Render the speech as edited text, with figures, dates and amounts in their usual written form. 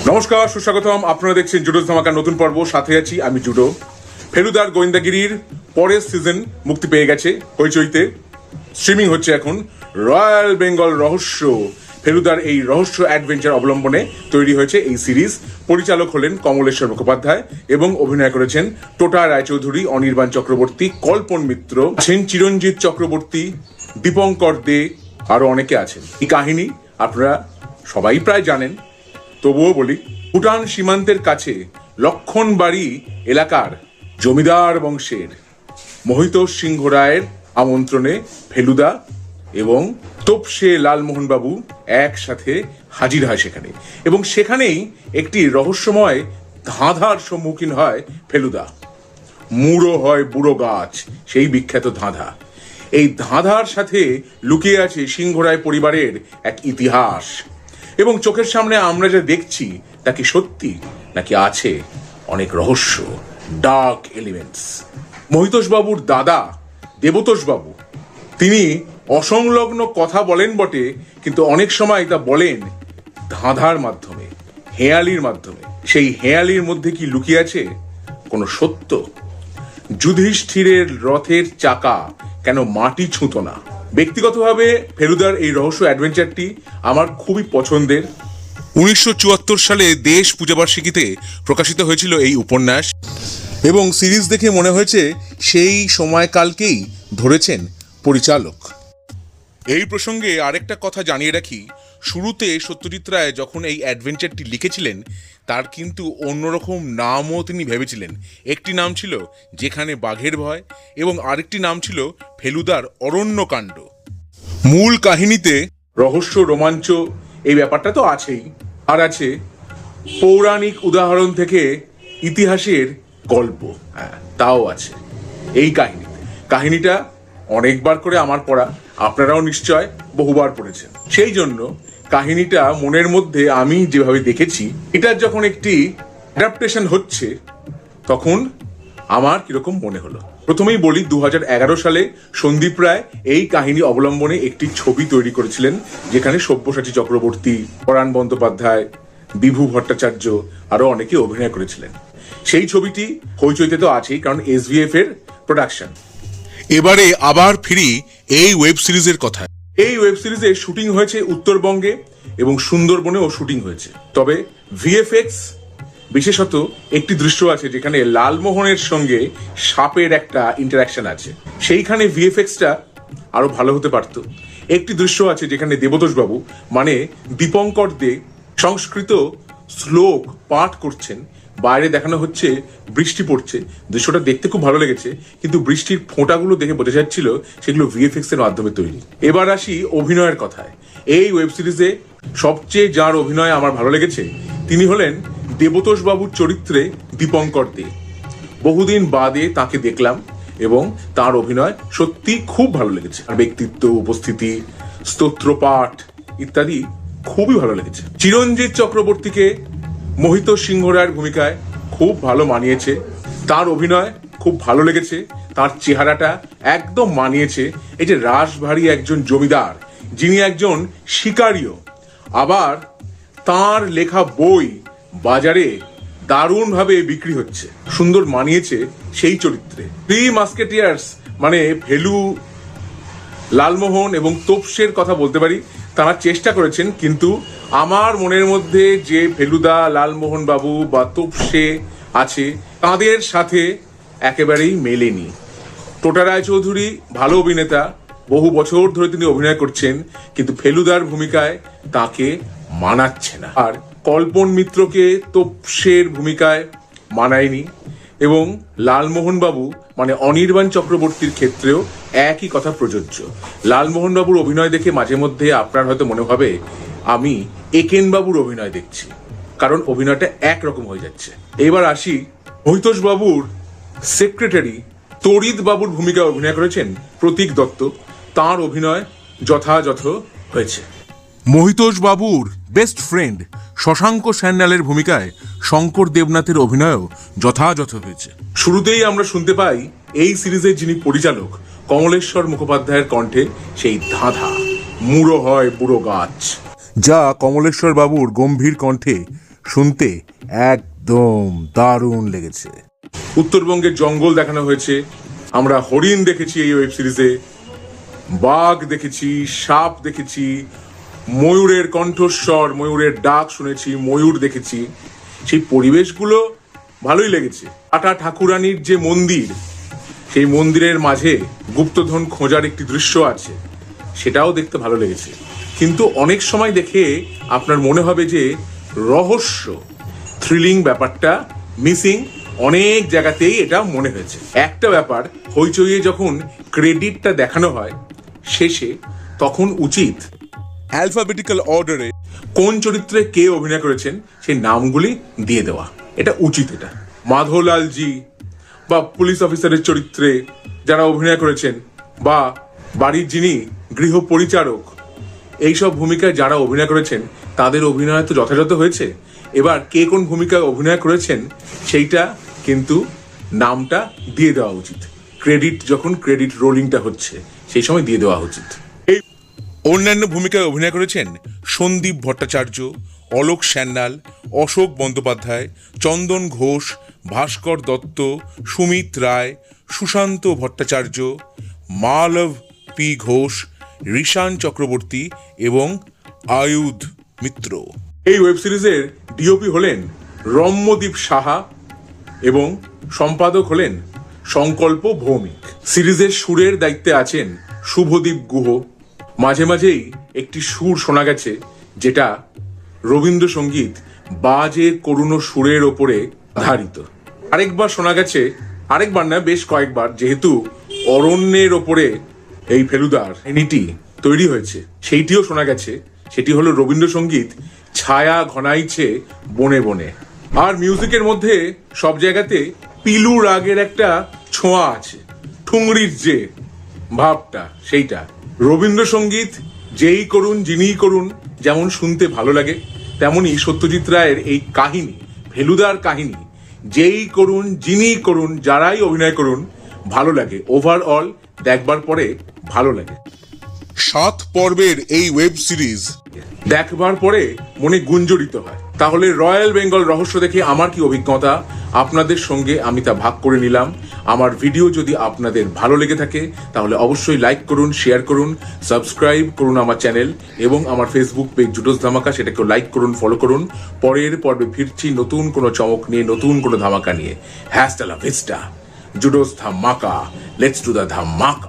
নমস্কার, সুস্বাগতম। আপনারা দেখছেন জুডোস ধামাকার নতুন পর্ব। সাথে আছি আমি জুডো। ফেলুদার গোয়েন্দাগিরির পরের সিজন মুক্তি পেয়ে গেছে হইচইতে। স্ট্রিমিং হচ্ছে এখন রয়্যাল বেঙ্গল রহস্য। ফেলুদার এই রহস্য অ্যাডভেঞ্চার অবলম্বনে তৈরি হয়েছে এই সিরিজ। পরিচালক হলেন কমলেশ্বর মুখোপাধ্যায় এবং অভিনয় করেছেন টোটা রায়চৌধুরী, অনির্বাণ চক্রবর্তী, কল্পন মিত্র আছেন, চিরঞ্জিত চক্রবর্তী, দীপঙ্কর দে, আরো অনেকে আছেন। এই কাহিনী আপনারা সবাই প্রায় জানেন, তবুও বলি। ভুটান সীমান্তের কাছে লক্ষণবাড়ি এলাকার জমিদার বংশের মহিতোষ সিংহ রায়ের আমন্ত্রণে ফেলুদা এবং তোপসে লালমোহনবাবু একসাথে হাজির হয় সেখানে, এবং সেখানেই একটি রহস্যময় ধাঁধার সম্মুখীন হয় ফেলুদা। মুড়ো হয় বুড়ো গাছ, সেই বিখ্যাত ধাঁধা। এই ধাঁধার সাথে লুকিয়ে আছে সিংহরায় পরিবারের এক ইতিহাস, এবং চোখের সামনে আমরা যা দেখছি তা কি সত্যি, নাকি আছে অনেক রহস্য, ডার্ক এলিমেন্টস। মহিতোষ বাবুর দাদা দেবতোষ বাবু, তিনি অসংলগ্ন কথা বলেন বটে, কিন্তু অনেক সময় তা বলেন ধাঁধার মাধ্যমে, হেঁয়ালির মাধ্যমে। সেই হেঁয়ালির মধ্যে কি লুকিয়ে আছে কোনো সত্য? যুধিষ্ঠিরের রথের চাকা কেন মাটি ছুঁত না? ব্যক্তিগতভাবে ফেলুদার এই রহস্য অ্যাডভেঞ্চারটি আমার খুবই পছন্দের। 1974 সালে দেশ পূজাবার্ষিকীতে প্রকাশিত হয়েছিল এই উপন্যাস, এবং সিরিজ দেখে মনে হয়েছে সেই সময়কালকেই ধরেছেন পরিচালক। এই প্রসঙ্গে আরেকটা কথা জানিয়ে রাখি, শুরুতে সত্যজিৎ রায় যখন এই অ্যাডভেঞ্চারটি লিখেছিলেন তার কিন্তু অন্যরকম নামও তিনি ভেবেছিলেন। একটি নাম ছিল যেখানে বাঘের ভয়, এবং আরেকটি নাম ছিল ফেলুদার অরণ্যকাণ্ড। মূল কাহিনীতে রহস্য, রোমাঞ্চ এই ব্যাপারটা তো আছেই, আর আছে পৌরাণিক উদাহরণ থেকে ইতিহাসের গল্প, তাও আছে এই কাহিনীতে। কাহিনীটা অনেকবার করে আমার পড়া, আপনারাও নিশ্চয় বহুবার পড়েছেন। সেই জন্য কাহিনীটা মনের মধ্যে আমি যেভাবে দেখেছি, এটার যখন একটি অ্যাডাপ্টেশন হচ্ছে তখন আমার কিরকম মনে হলো। প্রথমেই বলি, 2011 সালে সন্দীপ রায় এই কাহিনী অবলম্বনে একটি ছবি তৈরি করেছিলেন, যেখানে সব্যসাচী চক্রবর্তী, পরাণ বন্দ্যোপাধ্যায়, বিভু ভট্টাচার্য আরো অনেকে অভিনয় করেছিলেন। সেই ছবিটি হইচইতে তো আছেই, কারণ SVF এর প্রোডাকশন। এবারে আবার ফিরি এই ওয়েব সিরিজের কথায়। এই ওয়েব সিরিজের শুটিং হয়েছে উত্তরবঙ্গে এবং সুন্দরবনেও শুটিং হয়েছে। তবে VFX, বিশেষত একটি দৃশ্য আছে যেখানে লালমোহনের সঙ্গে সাপের একটা ইন্টারাকশন আছে, সেইখানে VFXটা আরো ভালো হতে পারত। একটি দৃশ্য আছে যেখানে দেবতোষ বাবু মানে দীপঙ্কর দে সংস্কৃত শ্লোক পাঠ করছেন, বাইরে দেখানো হচ্ছে বৃষ্টি পড়ছে। দৃশ্যটা দেখতে খুব ভালো লেগেছে, কিন্তু বৃষ্টির ফোঁটাগুলো দেখে বোঝা যাচ্ছিল সেগুলো VFX এর মাধ্যমে তৈরি। এবার আসি অভিনয়ের কথায়। এই ওয়েব সিরিজে সবচেয়ে যার অভিনয় আমার ভালো লেগেছে তিনি হলেন দেবতোষ বাবুর চরিত্রে দীপঙ্কর দে। বহুদিন বাদে তাকে দেখলাম এবং তার অভিনয় সত্যি খুব ভালো লেগেছে। আর ব্যক্তিত্ব, উপস্থিতি, স্তোত্রপাঠ ইত্যাদি খুবই ভালো লেগেছে। চিরঞ্জিত চক্রবর্তীকে মহিতোষ সিংহ রায়ের ভূমিকায় খুব ভালো মানিয়েছে, তার অভিনয় খুব ভালো লেগেছে, তার চেহারাটা একদম মানিয়েছে। এই যে রাশভারী একজন জমিদার, যিনি একজন শিকারীও, আবার তার লেখা বই বাজারে দারুণভাবে বিক্রি হচ্ছে, সুন্দর মানিয়েছে সেই চরিত্রে। থ্রি মাস্কেটিয়ার্স মানে ফেলু, লালমোহন এবং তোপসের কথা বলতে পারি, তারা চেষ্টা করেছেন, কিন্তু আমার মনের মধ্যে যে ফেলুদা, লালমোহন বাবু বা তোপসে আছে তাদের সাথে একেবারেই মেলেনি। টোটা রায়চৌধুরী ভালো অভিনেতা, বহু বছর ধরে তিনি অভিনয় করছেন, কিন্তু ফেলুদার ভূমিকায় তাকে মানাচ্ছে না। আর কল্পন মিত্রকে তোপসের ভূমিকায় মানায়নি, এবং লালমোহন বাবু মানে অনির্বাণ চক্রবর্তীর ক্ষেত্রেও একই কথা প্রযোজ্য। লালমোহন বাবুর অভিনয় দেখে মাঝে মধ্যে আপনার হয়তো মনে হবে আমি একেন বাবুর অভিনয় দেখছি, কারণ অভিনয়টা একরকম হয়ে যাচ্ছে। এবার আসি, মহিতোষ বাবুর সেক্রেটারি তড়িৎ বাবুর ভূমিকায় অভিনয় করেছেন প্রতীক দত্ত, তার অভিনয় যথাযথ হয়েছে। মহিতোষ বাবুর বেস্ট ফ্রেন্ড শশাঙ্ক স্যান্ডালের ভূমিকায় শঙ্কর দেবনাথের অভিনয়ও যথাযথ হয়েছে। শুরুতেই আমরা শুনতে পাই এই সিরিজের যিনি পরিচালক কমলেশ্বর মুখোপাধ্যায়ের কণ্ঠে সেই ধাঁধা, মুড়ো হয় বুড়ো গাছ, যা কমলেশ্বর বাবুর গম্ভীর কণ্ঠে শুনতে একদম দারুণ লেগেছে। উত্তরবঙ্গের জঙ্গল দেখানো হয়েছে, আমরা হরিণ দেখেছি এই ওয়েব সিরিজে, বাঘ দেখেছি, সাপ দেখেছি, ময়ূরের কণ্ঠস্বর, ময়ূরের ডাক শুনেছি, ময়ূর দেখেছি। সেই পরিবেশগুলো ভালোই লেগেছে। আটা ঠাকুরানীর যে মন্দির, সেই মন্দিরের মাঝে গুপ্তধন খোঁজার একটি দৃশ্য আছে, সেটাও দেখতে ভালো লেগেছে। কিন্তু অনেক সময় দেখে আপনার মনে হবে যে রহস্য, থ্রিলিং ব্যাপারটা মিসিং, অনেক জায়গাতেই এটা মনে হয়েছে। একটা ব্যাপার, হইচইয়ে যখন ক্রেডিটটা দেখানো হয় শেষে, তখন উচিত অ্যালফাবেটিক্যাল অর্ডারে কোন চরিত্রে কে অভিনয় করেছেন সেই নামগুলি দিয়ে দেওয়া। এটা উচিত। এটা মাধবলাল জি বা পুলিশ অফিসারের চরিত্রে যারা অভিনয় করেছেন, বা বাড়ির যিনি গৃহ পরিচারক, এইসব ভূমিকায় যারা অভিনয় করেছেন তাদের অভিনয় তো যথাযথ হয়েছে। এবার কে কোন ভূমিকায় অভিনয় করেছেন সেইটা কিন্তু নামটা দিয়ে দেওয়া উচিত। ক্রেডিট যখন ক্রেডিট রোলিংটা হচ্ছে সেই সময় দিয়ে দেওয়া উচিত। এই অন্যান্য ভূমিকায় অভিনয় করেছেন সন্দীপ ভট্টাচার্য, অলোক সান্যাল, অশোক বন্দ্যোপাধ্যায়, চন্দন ঘোষ, ভাস্কর দত্ত, সুমিত রায়, সুশান্ত ভট্টাচার্য, মালব পি ঘোষ, ঋষান চক্রবর্তী এবং আয়ুধ মিত্র। এই ওয়েব সিরিজের ডিওপি হলেন রম্যদীপ সাহা এবং সম্পাদক হলেন সংকল্প ভৌমিক। সিরিজের সুরের দায়িত্বে আছেন শুভদীপ গুহ। মাঝে মাঝেই একটি সুর শোনা গেছে যেটা রবীন্দ্রসঙ্গীত বাজে করুণ সুরের ওপরে আধারিত। আরেকবার শোনা গেছে, আরেকবার না বেশ কয়েকবার, যেহেতু অরণ্যের ওপরে এই ফেলুদার কাহিনীটি তৈরি হয়েছে, সেইটিও শোনা গেছে। সেটি হলো রবীন্দ্রসঙ্গীত ছায়া ঘনাইছে বনে বনে। আর মিউজিকের মধ্যে সব জায়গাতে পিলু রাগের একটা ছোঁয়া আছে, ঠুংরির যে ভাবটা, সেইটা। রবীন্দ্রসঙ্গীত যেই করুন, যিনিই করুন, যেমন শুনতে ভালো লাগে, তেমনি সত্যজিৎ রায়ের এই কাহিনী, ফেলুদার কাহিনী, যেই করুন, যিনিই করুন, যারাই অভিনয় করুন, ভালো লাগে। ওভারঅল দেখবার পরে ভালো লাগে। 7 পর্বের এই ওয়েব সিরিজ দেখবার পরে মনে গুঞ্জরিত হয়। তাহলে রয়্যাল বেঙ্গল রহস্য দেখে আমার কি অভিজ্ঞতা, আপনাদের সঙ্গে আমি তা ভাগ করে নিলাম। আমার ভিডিও যদি আপনাদের ভালো লেগে থাকে তাহলে অবশ্যই লাইক করুন, শেয়ার করুন, সাবস্ক্রাইব করুন আমার চ্যানেল, এবং আমার ফেসবুক পেজ জুডোস ধামাকা, সেটাকেও লাইক করুন, ফলো করুন। পরের পর্বে ফিরছি নতুন কোনো চমক নিয়ে, নতুন কোনো ধামাকা নিয়ে। হ্যাস্টা লা ভিস্টা, জুডোস ধামাকা, লেটস ডু দ্য ধামাকা।